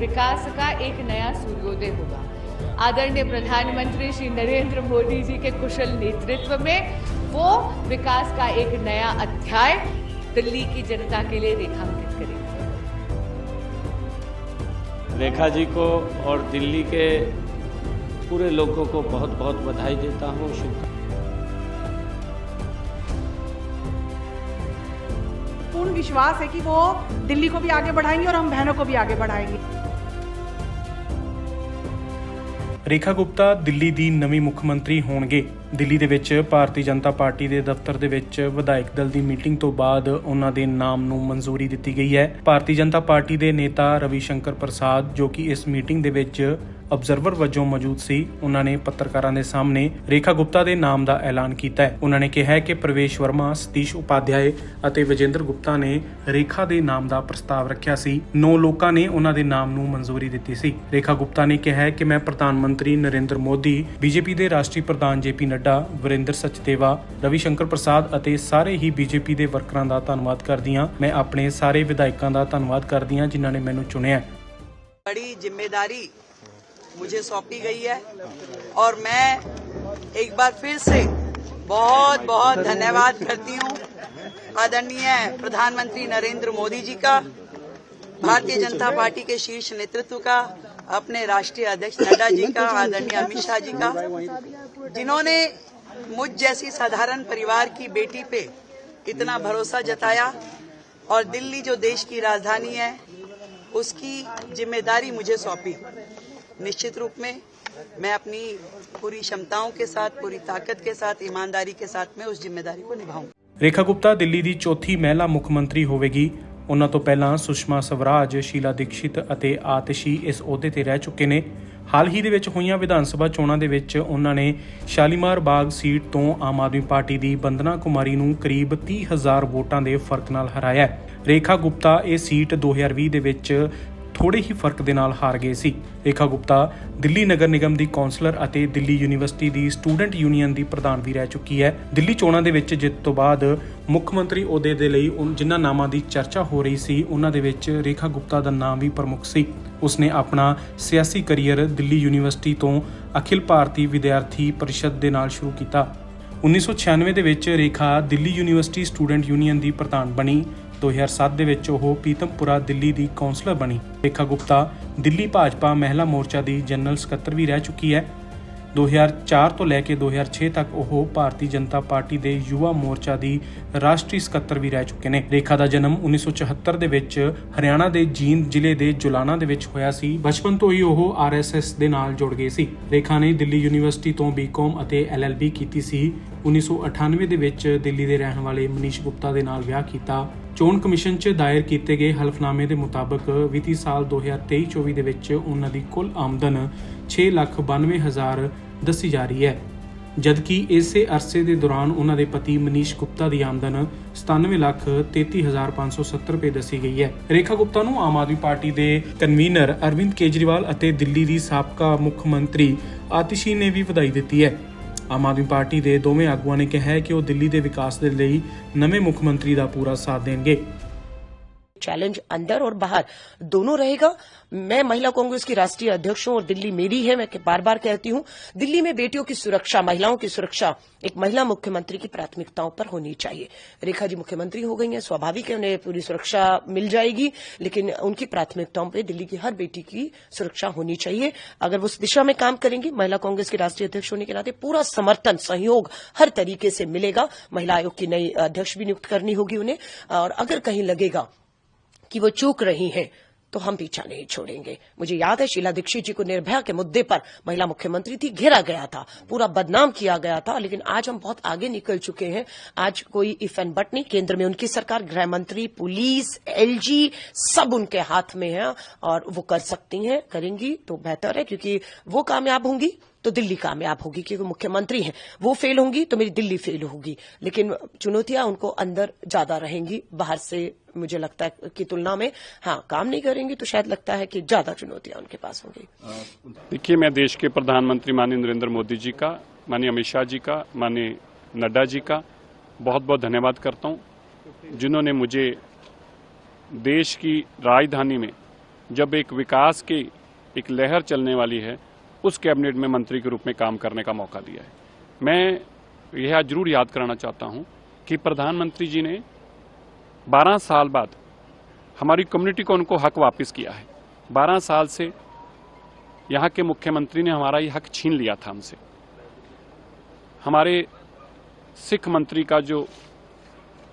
विकास का एक नया सूर्योदय होगा। आदरणीय प्रधानमंत्री श्री नरेंद्र मोदी जी के कुशल नेतृत्व में वो विकास का एक नया अध्याय दिल्ली की जनता के लिए रेखांकित करेंगे। रेखा जी को और दिल्ली के पूरे लोगों को बहुत बहुत बधाई देता हूँ। पूर्ण विश्वास है कि वो दिल्ली को भी आगे बढ़ाएंगे और हम बहनों को भी आगे बढ़ाएंगे। ਰੇਖਾ ਗੁਪਤਾ ਦਿੱਲੀ ਦੀ ਨਵੀਂ ਮੁੱਖ ਮੰਤਰੀ ਹੋਣਗੇ। ਦਿੱਲੀ ਦੇ ਵਿੱਚ ਭਾਰਤੀ ਜਨਤਾ ਪਾਰਟੀ ਦੇ ਦਫ਼ਤਰ ਦੇ ਵਿੱਚ ਵਿਧਾਇਕ ਦਲ ਦੀ ਮੀਟਿੰਗ ਤੋਂ ਬਾਅਦ ਉਹਨਾਂ ਦੇ ਨਾਮ ਨੂੰ ਮਨਜ਼ੂਰੀ ਦਿੱਤੀ ਗਈ ਹੈ। ਭਾਰਤੀ ਜਨਤਾ ਪਾਰਟੀ ਦੇ ਨੇਤਾ ਰਵੀ ਸ਼ੰਕਰ ਪ੍ਰਸਾਦ ਜੋ ਕਿ ਇਸ ਮੀਟਿੰਗ ਦੇ ਵਿੱਚ ਅਬਜ਼ਰਵਰ ਵਜੋਂ ਮੌਜੂਦ ਸੀ, ਉਹਨਾਂ ਨੇ ਪੱਤਰਕਾਰਾਂ ਦੇ ਸਾਹਮਣੇ ਰੇਖਾ ਗੁਪਤਾ ਦੇ ਨਾਮ ਦਾ ਐਲਾਨ ਕੀਤਾ ਹੈ। ਉਹਨਾਂ ਨੇ ਕਿਹਾ ਕਿ ਪ੍ਰਵੇਸ਼ ਵਰਮਾ, ਸਤੀਸ਼ ਉਪਾਧਿਆਏ ਅਤੇ ਵਿਜੇਂਦਰ ਗੁਪਤਾ ਨੇ ਰੇਖਾ ਦੇ ਨਾਮ ਦਾ ਪ੍ਰਸਤਾਵ ਰੱਖਿਆ ਸੀ। 9 ਲੋਕਾਂ ਨੇ ਉਹਨਾਂ ਦੇ ਨਾਮ ਨੂੰ ਮਨਜ਼ੂਰੀ ਦਿੱਤੀ ਸੀ। ਰੇਖਾ ਗੁਪਤਾ ਨੇ ਕਿਹਾ ਕਿ ਮੈਂ ਪ੍ਰਧਾਨ ਮੰਤਰੀ ਨਰਿੰਦਰ ਮੋਦੀ, ਬੀਜੇਪੀ ਦੇ ਰਾਸ਼ਟਰੀ ਪ੍ਰਧਾਨ ਜੇਪੀ ਨੱਡਾ, ਵਰਿੰਦਰ ਸਚਦੇਵਾ, ਰਵੀ ਸ਼ੰਕਰ ਪ੍ਰਸਾਦ ਅਤੇ ਸਾਰੇ ਹੀ ਬੀਜੇਪੀ ਦੇ ਵਰਕਰਾਂ ਦਾ ਧੰਨਵਾਦ ਕਰਦੀ ਹਾਂ। ਮੈਂ ਆਪਣੇ ਸਾਰੇ ਵਿਧਾਇਕਾਂ ਦਾ ਧੰਨਵਾਦ ਕਰਦੀ ਹਾਂ ਜਿਨ੍ਹਾਂ ਨੇ ਮੈਨੂੰ ਚੁਣਿਆ। बड़ी जिम्मेदारी मुझे सौंपी गई है और मैं एक बार फिर से बहुत बहुत धन्यवाद करती हूँ आदरणीय प्रधानमंत्री नरेंद्र मोदी जी का, भारतीय जनता पार्टी के शीर्ष नेतृत्व का, अपने राष्ट्रीय अध्यक्ष नड्डा जी का, आदरणीय अमित शाह जी का, जिन्होंने मुझ जैसी साधारण परिवार की बेटी पे इतना भरोसा जताया और दिल्ली जो देश की राजधानी है उसकी जिम्मेदारी मुझे सौंपी। निश्चित रूप में मैं अपनी पूरी क्षमताओं के साथ, पूरी ताकत के साथ, ईमानदारी के साथ में उस जिम्मेदारी को निभाऊंगा। ਰੇਖਾ ਗੁਪਤਾ ਦਿੱਲੀ ਦੀ ਚੌਥੀ ਮਹਿਲਾ ਮੁੱਖ ਮੰਤਰੀ ਹੋਵੇਗੀ। ਉਹਨਾਂ ਤੋਂ ਪਹਿਲਾਂ ਸੁਸ਼ਮਾ ਸਵਰਾਜ, ਸ਼ੀਲਾ ਦੀਕਸ਼ਿਤ ਅਤੇ ਆਤਿਸ਼ੀ ਇਸ ਅਹੁਦੇ ਤੇ ਰਹਿ ਚੁੱਕੇ ਨੇ। ਹਾਲ ਹੀ ਦੇ ਵਿੱਚ ਹੋਈਆਂ ਵਿਧਾਨ ਸਭਾ ਚੋਣਾਂ ਦੇ ਵਿੱਚ ਉਹਨਾਂ ਨੇ ਸ਼ਾਲੀਮਾਰ ਬਾਗ ਸੀਟ ਤੋਂ ਆਮ ਆਦਮੀ ਪਾਰਟੀ ਦੀ ਬੰਦਨਾ ਕੁਮਾਰੀ ਨੂੰ ਕਰੀਬ 30,000 ਵੋਟਾਂ ਦੇ ਫਰਕ ਨਾਲ ਹਰਾਇਆ। ਰੇਖਾ ਗੁਪਤਾ ਇਹ ਸੀਟ 2020 ਦੇ ਵਿੱਚ ਥੋੜੇ ਹੀ ਫਰਕ ਦੇ ਨਾਲ ਹਾਰ ਗਏ ਸੀ। ਰੇਖਾ ਗੁਪਤਾ ਦਿੱਲੀ ਨਗਰ ਨਿਗਮ ਦੀ ਕੌਂਸਲਰ ਅਤੇ ਦਿੱਲੀ ਯੂਨੀਵਰਸਿਟੀ ਦੀ ਸਟੂਡੈਂਟ ਯੂਨੀਅਨ ਦੀ ਪ੍ਰਧਾਨ ਵੀ ਰਹਿ ਚੁੱਕੀ ਹੈ। ਦਿੱਲੀ ਚੋਣਾਂ ਦੇ ਵਿੱਚ ਜਿੱਤ ਤੋਂ ਬਾਅਦ ਮੁੱਖ ਮੰਤਰੀ ਅਹੁਦੇ ਦੇ ਲਈ ਜਿਨ੍ਹਾਂ ਨਾਮਾਂ ਦੀ ਚਰਚਾ ਹੋ ਰਹੀ ਸੀ ਉਹਨਾਂ ਦੇ ਵਿੱਚ ਰੇਖਾ ਗੁਪਤਾ ਦਾ ਨਾਮ ਵੀ ਪ੍ਰਮੁੱਖ ਸੀ। ਉਸਨੇ ਆਪਣਾ ਸਿਆਸੀ ਕਰੀਅਰ ਦਿੱਲੀ ਯੂਨੀਵਰਸਿਟੀ ਤੋਂ ਅਖਿਲ ਭਾਰਤੀ ਵਿਦਿਆਰਥੀ ਪਰਿਸ਼ਦ ਦੇ ਨਾਲ ਸ਼ੁਰੂ ਕੀਤਾ। 1996 ਦੇ ਵਿੱਚ ਰੇਖਾ ਦਿੱਲੀ ਯੂਨੀਵਰਸਿਟੀ ਸਟੂਡੈਂਟ ਯੂਨੀਅਨ ਦੀ ਪ੍ਰਧਾਨ ਬਣੀ। 2007 ਦੇ ਵਿੱਚ ਉਹ ਪੀਤਮਪੁਰਾ ਦਿੱਲੀ ਦੀ ਕੌਂਸਲਰ ਬਣੀ। ਰੇਖਾ ਗੁਪਤਾ ਦਿੱਲੀ ਭਾਜਪਾ ਮਹਿਲਾ ਮੋਰਚਾ ਦੀ ਜਨਰਲ ਸਕੱਤਰ ਵੀ ਰਹਿ ਚੁੱਕੀ ਹੈ। 2004 ਤੋਂ ਲੈ ਕੇ 2006 ਤੱਕ ਉਹ ਭਾਰਤੀ ਜਨਤਾ ਪਾਰਟੀ ਦੇ ਯੁਵਾ ਮੋਰਚਾ ਦੀ ਰਾਸ਼ਟਰੀ ਸਕੱਤਰ ਵੀ ਰਹਿ ਚੁੱਕੇ ਨੇ। ਰੇਖਾ ਦਾ ਜਨਮ 1974 ਦੇ ਵਿੱਚ ਹਰਿਆਣਾ ਦੇ ਜੀਂਦ ਜ਼ਿਲ੍ਹੇ ਦੇ ਜੁਲਾਨਾ ਦੇ ਵਿੱਚ ਹੋਇਆ ਸੀ। ਬਚਪਨ ਤੋਂ ਹੀ ਉਹ RSS ਦੇ ਨਾਲ ਜੁੜ ਗਏ ਸੀ। ਰੇਖਾ ਨੇ ਦਿੱਲੀ ਯੂਨੀਵਰਸਿਟੀ ਤੋਂ BCom ਅਤੇ LLB ਕੀਤੀ ਸੀ। 1998 ਦੇ ਵਿੱਚ ਦਿੱਲੀ ਦੇ ਰਹਿਣ ਵਾਲੇ ਮਨੀਸ਼ ਗੁਪਤਾ ਦੇ ਨਾਲ ਵਿਆਹ ਕੀਤਾ। ਚੋਣ ਕਮਿਸ਼ਨ 'ਚ ਦਾਇਰ ਕੀਤੇ ਗਏ ਹਲਫਨਾਮੇ ਦੇ ਮੁਤਾਬਕ ਵਿੱਤੀ ਸਾਲ 2023-24 ਦੇ ਵਿੱਚ ਉਹਨਾਂ ਦੀ ਕੁੱਲ ਆਮਦਨ 6,92,000 ਦੱਸੀ ਜਾ ਰਹੀ ਹੈ, ਜਦਕਿ ਇਸੇ ਅਰਸੇ ਦੇ ਦੌਰਾਨ ਉਹਨਾਂ ਦੇ ਪਤੀ ਮਨੀਸ਼ ਗੁਪਤਾ ਦੀ ਆਮਦਨ 97,33,570 ਰੁਪਏ ਦੱਸੀ ਗਈ ਹੈ। ਰੇਖਾ ਗੁਪਤਾ ਨੂੰ ਆਮ ਆਦਮੀ ਪਾਰਟੀ ਦੇ ਕਨਵੀਨਰ ਅਰਵਿੰਦ ਕੇਜਰੀਵਾਲ ਅਤੇ ਦਿੱਲੀ ਦੀ ਸਾਬਕਾ ਮੁੱਖ ਮੰਤਰੀ ਆਤਿਸ਼ੀ ਨੇ ਵੀ ਵਧਾਈ ਦਿੱਤੀ ਹੈ। ਆਮ ਆਦਮੀ ਪਾਰਟੀ ਦੇ ਦੋਵੇਂ ਆਗੂਆਂ ਨੇ ਕਿਹਾ ਹੈ ਕਿ ਉਹ ਦਿੱਲੀ ਦੇ ਵਿਕਾਸ ਦੇ ਲਈ ਨਵੇਂ ਮੁੱਖ ਮੰਤਰੀ ਦਾ ਪੂਰਾ ਸਾਥ ਦੇਣਗੇ। चैलेंज अंदर और बाहर दोनों रहेगा। मैं महिला कांग्रेस की राष्ट्रीय अध्यक्ष हूं और दिल्ली मेरी है। मैं बार बार कहती हूं, दिल्ली में बेटियों की सुरक्षा, महिलाओं की सुरक्षा एक महिला मुख्यमंत्री की प्राथमिकताओं पर होनी चाहिए। रेखा जी मुख्यमंत्री हो गई हैं, स्वाभाविक है उन्हें पूरी सुरक्षा मिल जाएगी, लेकिन उनकी प्राथमिकताओं पर दिल्ली की हर बेटी की सुरक्षा होनी चाहिए। अगर वो उस दिशा में काम करेंगी, महिला कांग्रेस की राष्ट्रीय अध्यक्ष होने के नाते पूरा समर्थन, सहयोग हर तरीके से मिलेगा। महिला आयोग की नई अध्यक्ष भी नियुक्त करनी होगी उन्हें, और अगर कहीं लगेगा कि वो चूक रही हैं तो हम पीछा नहीं छोड़ेंगे। मुझे याद है शीला दीक्षित जी को निर्भया के मुद्दे पर महिला मुख्यमंत्री थी, घेरा गया था, पूरा बदनाम किया गया था, लेकिन आज हम बहुत आगे निकल चुके हैं। आज कोई इफ एंड बट नहीं, केंद्र में उनकी सरकार, गृह मंत्री, पुलिस, LG सब उनके हाथ में है और वो कर सकती हैं, करेंगी तो बेहतर है, क्योंकि वो कामयाब होंगी तो दिल्ली कामयाब होगी, क्योंकि मुख्यमंत्री हैं। वो फेल होंगी तो मेरी दिल्ली फेल होगी। लेकिन चुनौतियां उनको अंदर ज्यादा रहेंगी, बाहर से मुझे लगता है की तुलना में। हाँ, काम नहीं करेंगी तो शायद लगता है कि ज्यादा चुनौतियां उनके पास होंगी। देखिए, मैं देश के प्रधानमंत्री माननीय नरेंद्र मोदी जी का, माननीय अमित शाह जी का, माननीय नड्डा जी का बहुत बहुत धन्यवाद करता हूं, जिन्होंने मुझे देश की राजधानी में जब एक विकास की एक लहर चलने वाली है, उस कैबिनेट में मंत्री के रूप में काम करने का मौका दिया है। मैं यह जरूर याद कराना चाहता हूं कि प्रधानमंत्री जी ने 12 साल बाद हमारी कम्युनिटी को उनको हक वापस किया है। 12 साल से यहाँ के मुख्यमंत्री ने हमारा ये हक छीन लिया था हमसे। हमारे सिख मंत्री का जो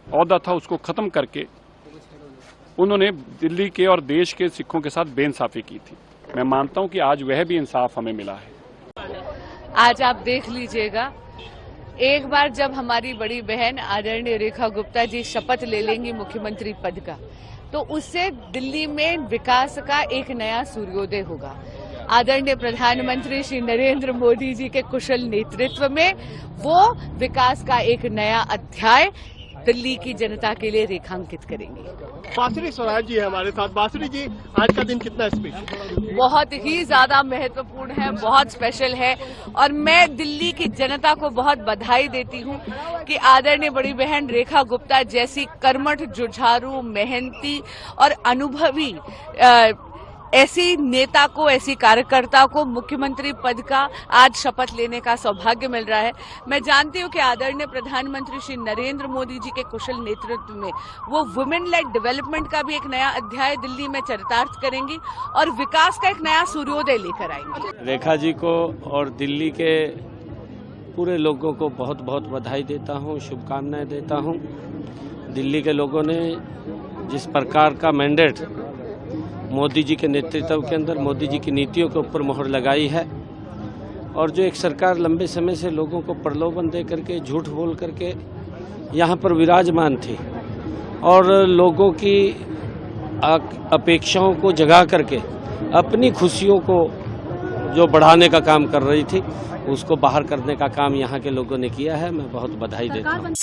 औहदा था उसको खत्म करके उन्होंने दिल्ली के और देश के सिखों के साथ बेइंसाफी की थी। मैं मानता हूं कि आज वह भी इंसाफ हमें मिला है। आज आप देख लीजिएगा, एक बार जब हमारी बड़ी बहन आदरणीय रेखा गुप्ता जी शपथ ले लेंगी मुख्यमंत्री पद का, तो उससे दिल्ली में विकास का एक नया सूर्योदय होगा। आदरणीय प्रधानमंत्री श्री नरेंद्र मोदी जी के कुशल नेतृत्व में वो विकास का एक नया अध्याय दिल्ली की जनता के लिए रेखांकित करेंगे। बांसुरी स्वराज जी है हमारे साथ। बांसुरी जी, आज का दिन कितना स्पेशल? बहुत ही ज्यादा महत्वपूर्ण है, बहुत स्पेशल है, और मैं दिल्ली की जनता को बहुत बधाई देती हूं कि आदरणीय बड़ी बहन रेखा गुप्ता जैसी कर्मठ, जुझारू, मेहनती और अनुभवी ऐसी नेता को, ऐसी कार्यकर्ता को मुख्यमंत्री पद का आज शपथ लेने का सौभाग्य मिल रहा है। मैं जानती हूं कि आदरणीय प्रधानमंत्री श्री नरेंद्र मोदी जी के कुशल नेतृत्व में वो वुमेन लेड डेवलपमेंट का भी एक नया अध्याय दिल्ली में चरितार्थ करेंगी और विकास का एक नया सूर्योदय लेकर आएंगी। रेखा जी को और दिल्ली के पूरे लोगों को बहुत बहुत बधाई देता हूं, शुभकामनाएं देता हूं। दिल्ली के लोगों ने जिस प्रकार का मैंडेट मोदी जी के नेतृत्व के अंदर, मोदी जी की नीतियों के ऊपर मोहर लगाई है, और जो एक सरकार लंबे समय से लोगों को प्रलोभन दे करके, झूठ बोल करके यहाँ पर विराजमान थी और लोगों की अपेक्षाओं को जगा करके अपनी खुशियों को जो बढ़ाने का काम कर रही थी, उसको बाहर करने का काम यहाँ के लोगों ने किया है। मैं बहुत बधाई देता हूँ।